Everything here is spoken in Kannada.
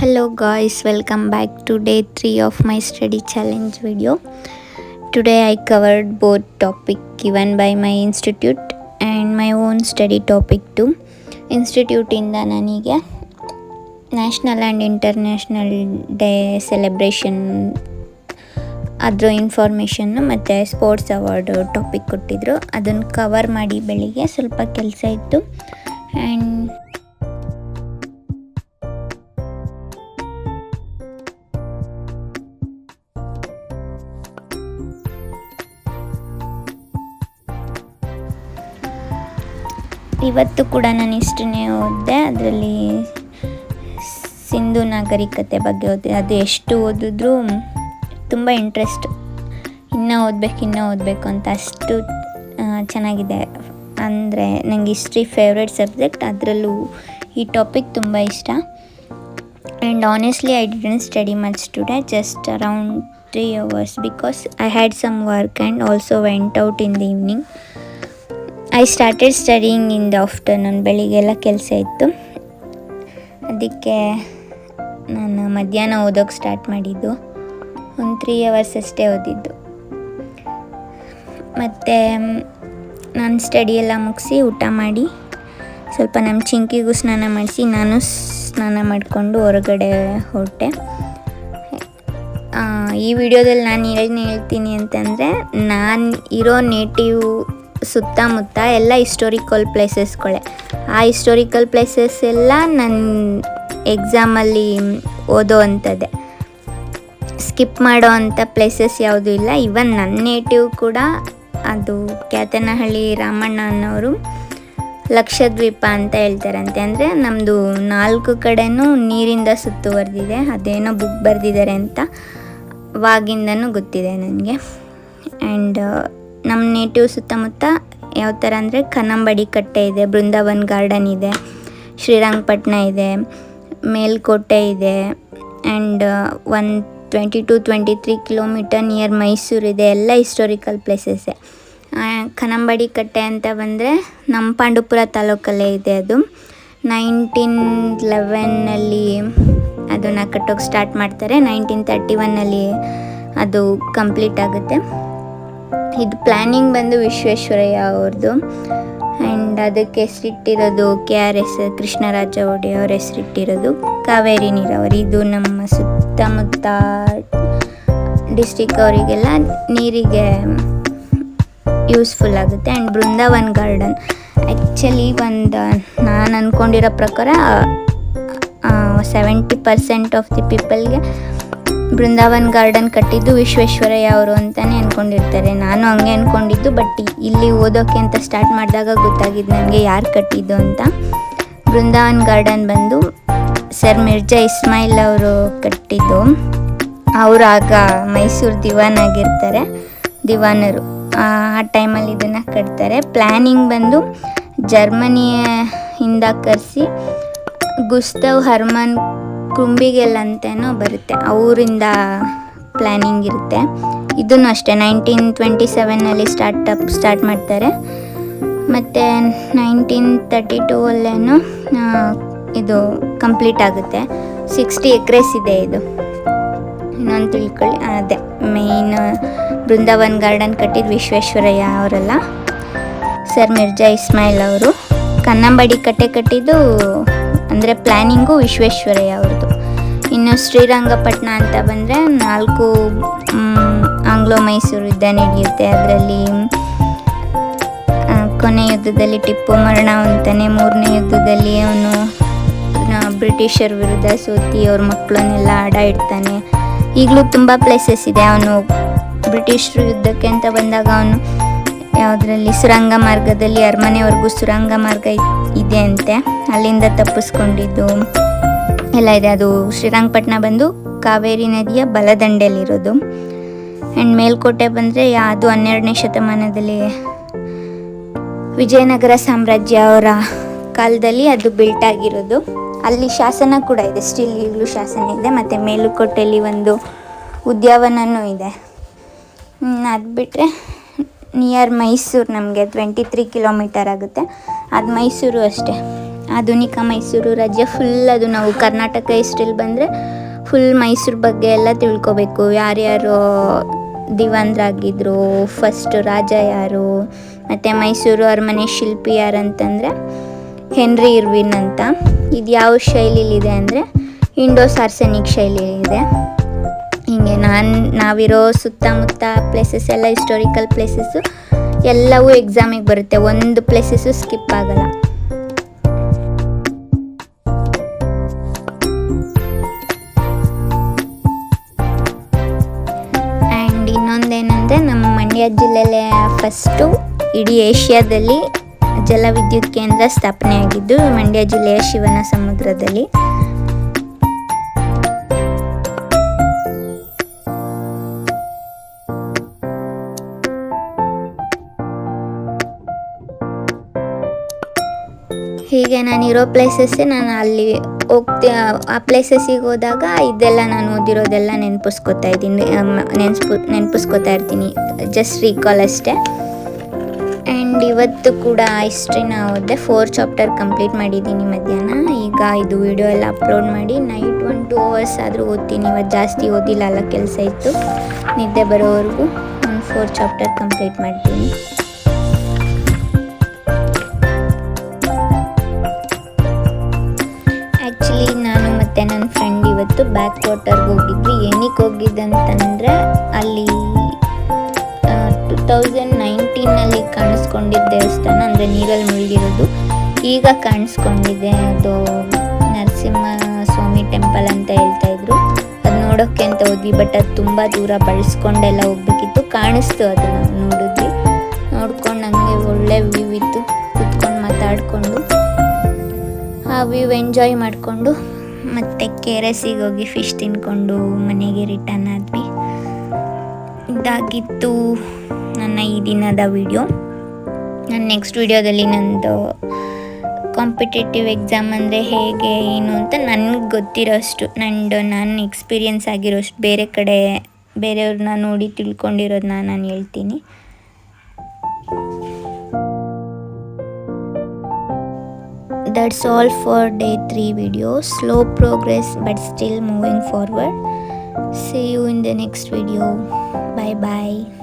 Hello guys, welcome back to day 3 of my study challenge video. Today I covered both topic given by my institute and my own study topic too. Institute ಇಂದ ನನಗೆ national and international day celebration ಅದ್ರ ಇನ್ಫಾರ್ಮೇಷನ್ನು ಮತ್ತು ಸ್ಪೋರ್ಟ್ಸ್ ಅವಾರ್ಡ್ ಟಾಪಿಕ್ ಕೊಟ್ಟಿದ್ದರು. ಅದನ್ನು ಕವರ್ ಮಾಡಿ ಬೆಳಿಗ್ಗೆ ಸ್ವಲ್ಪ ಕೆಲಸ ಇತ್ತು. ಆ್ಯಂಡ್ ಇವತ್ತು ಕೂಡ ನಾನು ಇಷ್ಟನ್ನೇ ಓದಿದೆ. ಅದರಲ್ಲಿ ಸಿಂಧು ನಾಗರಿಕತೆ ಬಗ್ಗೆ ಓದಿದೆ. ಅದು ಎಷ್ಟು ಓದಿದ್ರೂ ತುಂಬ ಇಂಟ್ರೆಸ್ಟ್, ಇನ್ನೂ ಓದಬೇಕು ಅಂತ ಅಷ್ಟು ಚೆನ್ನಾಗಿದೆ. ಅಂದರೆ ನನಗೆ ಹಿಸ್ಟ್ರಿ ಫೇವ್ರೆಟ್ ಸಬ್ಜೆಕ್ಟ್, ಅದರಲ್ಲೂ ಈ ಟಾಪಿಕ್ ತುಂಬ ಇಷ್ಟ. And honestly I didn't study much today, just around 3 hours because I had some work and also went out in the evening. I started studying in the afternoon. ಬೆಳಿಗ್ಗೆಲ್ಲ ಕೆಲಸ ಇತ್ತು, ಅದಕ್ಕೆ ನಾನು ಮಧ್ಯಾಹ್ನ ಓದೋಕ್ಕೆ ಸ್ಟಾರ್ಟ್ ಮಾಡಿದ್ದು. ಒಂದು 3 hours ಅಷ್ಟೇ ಓದಿದ್ದು. ಮತ್ತು ನಾನು ಸ್ಟಡಿ ಎಲ್ಲ ಮುಗಿಸಿ ಊಟ ಮಾಡಿ ಸ್ವಲ್ಪ ನಮ್ಮ ಚಿಂಕಿಗೂ ಸ್ನಾನ ಮಾಡಿಸಿ ನಾನು ಸ್ನಾನ ಮಾಡಿಕೊಂಡು ಹೊರಗಡೆ ಹೊರಟೆ. ಈ ವಿಡಿಯೋದಲ್ಲಿ ನಾನು ಏನು ಹೇಳ್ತೀನಿ ಅಂತಂದರೆ, ನಾನು ಇರೋ ನೇಟಿವ್ ಸುತ್ತಮುತ್ತ ಎಲ್ಲ ಹಿಸ್ಟೋರಿಕಲ್ ಪ್ಲೇಸಸ್ಗಳೇ. ಆ ಹಿಸ್ಟೋರಿಕಲ್ ಪ್ಲೇಸಸ್ ಎಲ್ಲ ನನ್ನ ಎಕ್ಸಾಮಲ್ಲಿ ಓದೋ ಅಂಥದ್ದೇ, ಸ್ಕಿಪ್ ಮಾಡೋ ಅಂಥ ಪ್ಲೇಸಸ್ ಯಾವುದೂ ಇಲ್ಲ. ಇವನ್ ನನ್ನ ನೇಟಿವ್ ಕೂಡ, ಅದು ಕ್ಯಾತನಹಳ್ಳಿ ರಾಮಣ್ಣ ಅನ್ನೋರು ಲಕ್ಷದ್ವೀಪ ಅಂತ ಹೇಳ್ತಾರಂತೆ. ಅಂದರೆ ನಮ್ಮದು 4 ಕಡೆನೂ ನೀರಿಂದ ಸುತ್ತುವರೆದಿದೆ, ಅದೇನೋ ಬುಕ್ ಬರೆದಿದ್ದಾರೆ ಅಂತ ಅವಾಗಿಂದನೂ ಗೊತ್ತಿದೆ ನನಗೆ. ಆ್ಯಂಡ್ ನಮ್ಮ ನೇಟಿವ್ ಸುತ್ತಮುತ್ತ ಯಾವ ಥರ ಅಂದರೆ ಕನ್ನಂಬಾಡಿ ಕಟ್ಟೆ ಇದೆ, ಬೃಂದಾವನ್ ಗಾರ್ಡನ್ ಇದೆ, ಶ್ರೀರಂಗಪಟ್ಟಣ ಇದೆ, ಮೇಲ್ಕೋಟೆ ಇದೆ, ಆ್ಯಂಡ್ 22-23 ಕಿಲೋಮೀಟರ್ ನಿಯರ್ ಮೈಸೂರು ಇದೆ. ಎಲ್ಲ ಹಿಸ್ಟೋರಿಕಲ್ ಪ್ಲೇಸಸ್ಸೇ. ಕನ್ನಂಬಾಡಿ ಕಟ್ಟೆ ಅಂತ ಬಂದರೆ ನಮ್ಮ ಪಾಂಡುಪುರ ತಾಲೂಕಲ್ಲೇ ಇದೆ. ಅದು 1911 ಅದನ್ನು ಕಟ್ಟೋಕ್ಕೆ ಸ್ಟಾರ್ಟ್ ಮಾಡ್ತಾರೆ. 1931 ಅದು ಕಂಪ್ಲೀಟ್ ಆಗುತ್ತೆ. ಇದು ಪ್ಲ್ಯಾನಿಂಗ್ ಬಂದು ವಿಶ್ವೇಶ್ವರಯ್ಯ ಅವ್ರದ್ದು. ಆ್ಯಂಡ್ ಅದಕ್ಕೆ ಹೆಸರಿಟ್ಟಿರೋದು KRS ಕೃಷ್ಣರಾಜ ಒಡೆಯರ್ ಅವ್ರ ಹೆಸರಿಟ್ಟಿರೋದು. ಕಾವೇರಿ ನೀರಾವರಿ, ಇದು ನಮ್ಮ ಸುತ್ತಮುತ್ತ ಡಿಸ್ಟಿಕ್ ಅವರಿಗೆಲ್ಲ ನೀರಿಗೆ ಯೂಸ್ಫುಲ್ ಆಗುತ್ತೆ. ಆ್ಯಂಡ್ ಬೃಂದಾವನ್ ಗಾರ್ಡನ್ ಆ್ಯಕ್ಚುಲಿ ನಾನು ಅಂದ್ಕೊಂಡಿರೋ ಪ್ರಕಾರ 70% ಆಫ್ ದಿ ಪೀಪಲ್ಗೆ ಬೃಂದಾವನ್ ಗಾರ್ಡನ್ ಕಟ್ಟಿದ್ದು ವಿಶ್ವೇಶ್ವರಯ್ಯ ಅವರು ಅಂತಲೇ ಅಂದ್ಕೊಂಡಿರ್ತಾರೆ. ನಾನು ಹಂಗೆ ಅಂದ್ಕೊಂಡಿದ್ದು, ಬಟ್ ಇಲ್ಲಿ ಓದೋಕ್ಕೆ ಅಂತ ಸ್ಟಾರ್ಟ್ ಮಾಡಿದಾಗ ಗೊತ್ತಾಗಿದ್ದು ನನಗೆ ಯಾರು ಕಟ್ಟಿದ್ದು ಅಂತ. ಬೃಂದಾವನ್ ಗಾರ್ಡನ್ ಬಂದು ಸರ್ ಮಿರ್ಜಾ ಇಸ್ಮಾಯಿಲ್ ಅವರು ಕಟ್ಟಿದ್ದು. ಅವರು ಆಗ ಮೈಸೂರು ದಿವಾನರು. ಆ ಟೈಮಲ್ಲಿ ಇದನ್ನು ಕಟ್ತಾರೆ. ಪ್ಲ್ಯಾನಿಂಗ್ ಬಂದು ಜರ್ಮನಿಯಿಂದ ಕರೆಸಿ ಗುಸ್ತವ್ ಹರ್ಮನ್ ಕುಂಬಿಗೆಲ್ ಅಂತೇನೋ ಬರುತ್ತೆ, ಅವರಿಂದ ಪ್ಲ್ಯಾನಿಂಗ್ ಇರುತ್ತೆ. ಇದನ್ನು ಅಷ್ಟೇ 1927 ಸ್ಟಾರ್ಟ್ ಮಾಡ್ತಾರೆ. ಮತ್ತು 1932 ಇದು ಕಂಪ್ಲೀಟ್ ಆಗುತ್ತೆ. 60 acres ಇದೆ. ಇದು ಇನ್ನೊಂದು ತಿಳ್ಕೊಳ್ಳಿ, ಅದೇ ಮೇಯ್ನ್ ಬೃಂದಾವನ್ ಗಾರ್ಡನ್ ಕಟ್ಟಿದ್ದು ವಿಶ್ವೇಶ್ವರಯ್ಯ ಅವರಲ್ಲ, ಸರ್ ಮಿರ್ಜಾ ಇಸ್ಮಾಯಿಲ್ ಅವರು. ಕನ್ನಂಬಾಡಿ ಕಟ್ಟೆ ಕಟ್ಟಿದ್ದು ಅಂದರೆ ಪ್ಲ್ಯಾನಿಂಗು ವಿಶ್ವೇಶ್ವರಯ್ಯ ಅವ್ರದ್ದು. ಇನ್ನು ಶ್ರೀರಂಗಪಟ್ಟಣ ಅಂತ ಬಂದರೆ 4 ಆಂಗ್ಲೋ ಮೈಸೂರು ಯುದ್ಧ ನಡೆಯುತ್ತೆ. ಅದರಲ್ಲಿ ಕೊನೆ ಯುದ್ಧದಲ್ಲಿ ಟಿಪ್ಪು ಮರಣ ಹೊಂತಾನೆ. 3ನೇ ಯುದ್ಧದಲ್ಲಿ ಅವನು ಬ್ರಿಟಿಷರ ವಿರುದ್ಧ ಸೋತಿ ಅವ್ರ ಮಕ್ಕಳನ್ನೆಲ್ಲ ಅಡ ಇಡ್ತಾನೆ. ಈಗಲೂ ತುಂಬ ಪ್ಲೇಸಸ್ ಇದೆ. ಅವನು ಬ್ರಿಟಿಷರು ಯುದ್ಧಕ್ಕೆ ಅಂತ ಬಂದಾಗ ಅವನು ಯಾವುದರಲ್ಲಿ ಸುರಂಗ ಮಾರ್ಗದಲ್ಲಿ ಅರಮನೆವರೆಗೂ ಸುರಂಗ ಮಾರ್ಗ ಇದೆ ಅಂತೆ, ಅಲ್ಲಿಂದ ತಪ್ಪಿಸ್ಕೊಂಡಿದ್ದು ಎಲ್ಲ ಇದೆ. ಅದು ಶ್ರೀರಂಗಪಟ್ಟಣ ಬಂದು ಕಾವೇರಿ ನದಿಯ ಬಲದಂಡೆಯಲ್ಲಿರೋದು. ಆ್ಯಂಡ್ ಮೇಲ್ಕೋಟೆ ಬಂದರೆ ಅದು 12ನೇ ಶತಮಾನದಲ್ಲಿ ವಿಜಯನಗರ ಸಾಮ್ರಾಜ್ಯ ಅವರ ಕಾಲದಲ್ಲಿ ಅದು ಬಿಲ್ಟ್ ಆಗಿರೋದು. ಅಲ್ಲಿ ಶಾಸನ ಕೂಡ ಇದೆ, ಸ್ಟಿಲ್ ಈಗಲೂ ಶಾಸನ ಇದೆ. ಮತ್ತು ಮೇಲುಕೋಟೆಯಲ್ಲಿ ಒಂದು ಉದ್ಯಾನವನವೂ ಇದೆ. ಅದು ಬಿಟ್ಟರೆ ನಿಯರ್ ಮೈಸೂರು ನಮಗೆ 23 ಕಿಲೋಮೀಟರ್ ಆಗುತ್ತೆ. ಅದು ಮೈಸೂರು ಅಷ್ಟೇ. ಆಧುನಿಕ ಮೈಸೂರು ರಾಜ್ಯ ಫುಲ್ ಅದು ನಾವು ಕರ್ನಾಟಕ ಹಿಸ್ಟ್ರಿಲಿ ಬಂದರೆ ಫುಲ್ ಮೈಸೂರು ಬಗ್ಗೆ ಎಲ್ಲ ತಿಳ್ಕೊಬೇಕು. ಯಾರ್ಯಾರು ದಿವಾನ್ರಾಗಿದ್ದರು, ಫಸ್ಟ್ ರಾಜ ಯಾರು, ಮತ್ತು ಮೈಸೂರು ಅರಮನೆ ಶಿಲ್ಪಿ ಯಾರಂತಂದರೆ ಹೆನ್ರಿ ಇರ್ವಿನ್ ಅಂತ. ಇದು ಯಾವ ಶೈಲಿಲಿದೆ ಅಂದರೆ ಇಂಡೋ ಸಾರ್ಸನಿಕ್ ಶೈಲಿಲಿದೆ. ಹೀಗೆ ನಾವಿರೋ ಸುತ್ತಮುತ್ತ ಪ್ಲೇಸಸ್ ಎಲ್ಲ ಹಿಸ್ಟೋರಿಕಲ್ ಪ್ಲೇಸಸ್ಸು ಎಲ್ಲವೂ ಎಕ್ಸಾಮಿಗೆ ಬರುತ್ತೆ, ಒಂದು ಪ್ಲೇಸಸ್ಸು ಸ್ಕಿಪ್ ಆಗಲ್ಲ. ಆ್ಯಂಡ್ ಇನ್ನೊಂದೇನೆಂದರೆ ನಮ್ಮ ಮಂಡ್ಯ ಜಿಲ್ಲೆಯಲ್ಲೇ ಫಸ್ಟು ಇಡೀ ಏಷ್ಯಾದಲ್ಲಿ ಜಲವಿದ್ಯುತ್ ಕೇಂದ್ರ ಸ್ಥಾಪನೆಯಾಗಿದ್ದು ಮಂಡ್ಯ ಜಿಲ್ಲೆಯ ಶಿವನ ಸಮುದ್ರದಲ್ಲಿ. ಹೀಗೆ ನಾನಿರೋ ಪ್ಲೇಸಸ್ಸೇ ನಾನು ಅಲ್ಲಿ ಆ ಪ್ಲೇಸಸ್ಸಿಗೆ ಹೋದಾಗ ಇದೆಲ್ಲ ನಾನು ಓದಿರೋದೆಲ್ಲ ನೆನಪಿಸ್ಕೊತಾ ಇರ್ತೀನಿ, ಜಸ್ಟ್ ರೀಕಾಲ್ ಅಷ್ಟೇ. ಆ್ಯಂಡ್ ಇವತ್ತು ಕೂಡ ಹಿಸ್ಟ್ರಿನ ಓದಿದೆ, 4 ಚಾಪ್ಟರ್ ಕಂಪ್ಲೀಟ್ ಮಾಡಿದ್ದೀನಿ ಮಧ್ಯಾಹ್ನ. ಈಗ ಇದು ವಿಡಿಯೋ ಎಲ್ಲ ಅಪ್ಲೋಡ್ ಮಾಡಿ ನೈಟ್ 1-2 ಅವರ್ಸ್ ಆದರೂ ಓದ್ತೀನಿ. ಇವತ್ತು ಜಾಸ್ತಿ ಓದಿಲ್ಲ, ಅಲ್ಲ ಕೆಲಸ ಇತ್ತು. ನಿದ್ದೆ ಬರೋವರೆಗೂ ಒಂದು 4 ಚಾಪ್ಟರ್ ಕಂಪ್ಲೀಟ್ ಮಾಡ್ತೀನಿ. ಆ್ಯಕ್ಚುಲಿ ನಾನು ಮತ್ತು ನನ್ನ ಫ್ರೆಂಡ್ ಇವತ್ತು ಬ್ಯಾಕ್ ವಾಟರ್ಗೆ ಹೋಗಿದ್ವಿ. ಏನಕ್ಕೆ ಹೋಗಿದ್ದಂತಂದರೆ ಅಲ್ಲಿ 2019 ಕಾಣಿಸ್ಕೊಂಡಿದ್ದ ದೇವಸ್ಥಾನ, ಅಂದರೆ ನೀರಲ್ಲಿ ಮುಳುಗಿರೋದು, ಈಗ ಕಾಣಿಸ್ಕೊಂಡಿದೆ. ಅದು ನರಸಿಂಹ ಸ್ವಾಮಿ ಟೆಂಪಲ್ ಅಂತ ಹೇಳ್ತಾಯಿದ್ರು. ಅದು ನೋಡೋಕ್ಕೆ ಅಂತ ಹೋದ್ವಿ, ಬಟ್ ಅದು ತುಂಬ ದೂರ ಬಳಸ್ಕೊಂಡೆಲ್ಲ ಹೋಗ್ಬೇಕಿತ್ತು. ಕಾಣಿಸ್ತು, ಅದು ನಾವು ನೋಡಿದ್ವಿ. ನೋಡ್ಕೊಂಡು ಹಂಗೆ ಒಳ್ಳೆ ವ್ಯೂ ಇತ್ತು, ಕುತ್ಕೊಂಡು ಮಾತಾಡಿಕೊಂಡು ಆ ವ್ಯೂ ಎಂಜಾಯ್ ಮಾಡಿಕೊಂಡು ಮತ್ತೆ KRSಗೆ ಹೋಗಿ ಫಿಶ್ ತಿನ್ಕೊಂಡು ಮನೆಗೆ ರಿಟರ್ನ್ ಆದ್ವಿ. ಇದಾಗಿತ್ತು ನನ್ನ ಈ ದಿನದ ವಿಡಿಯೋ. ನಾನು ನೆಕ್ಸ್ಟ್ ವಿಡಿಯೋದಲ್ಲಿ ನಂದು ಕಾಂಪಿಟೇಟಿವ್ ಎಕ್ಸಾಮ್ ಅಂದರೆ ಹೇಗೆ ಏನು ಅಂತ ನನಗೆ ಗೊತ್ತಿರೋಷ್ಟು, ನಾನು ಎಕ್ಸ್ಪೀರಿಯೆನ್ಸ್ ಆಗಿರೋಷ್ಟು, ಬೇರೆ ಕಡೆ ಬೇರೆಯವ್ರನ್ನ ನೋಡಿ ತಿಳ್ಕೊಂಡಿರೋದನ್ನ ನಾನು ಹೇಳ್ತೀನಿ. That's all for day 3 video. Slow progress but still moving forward. See you in the next video. Bye bye.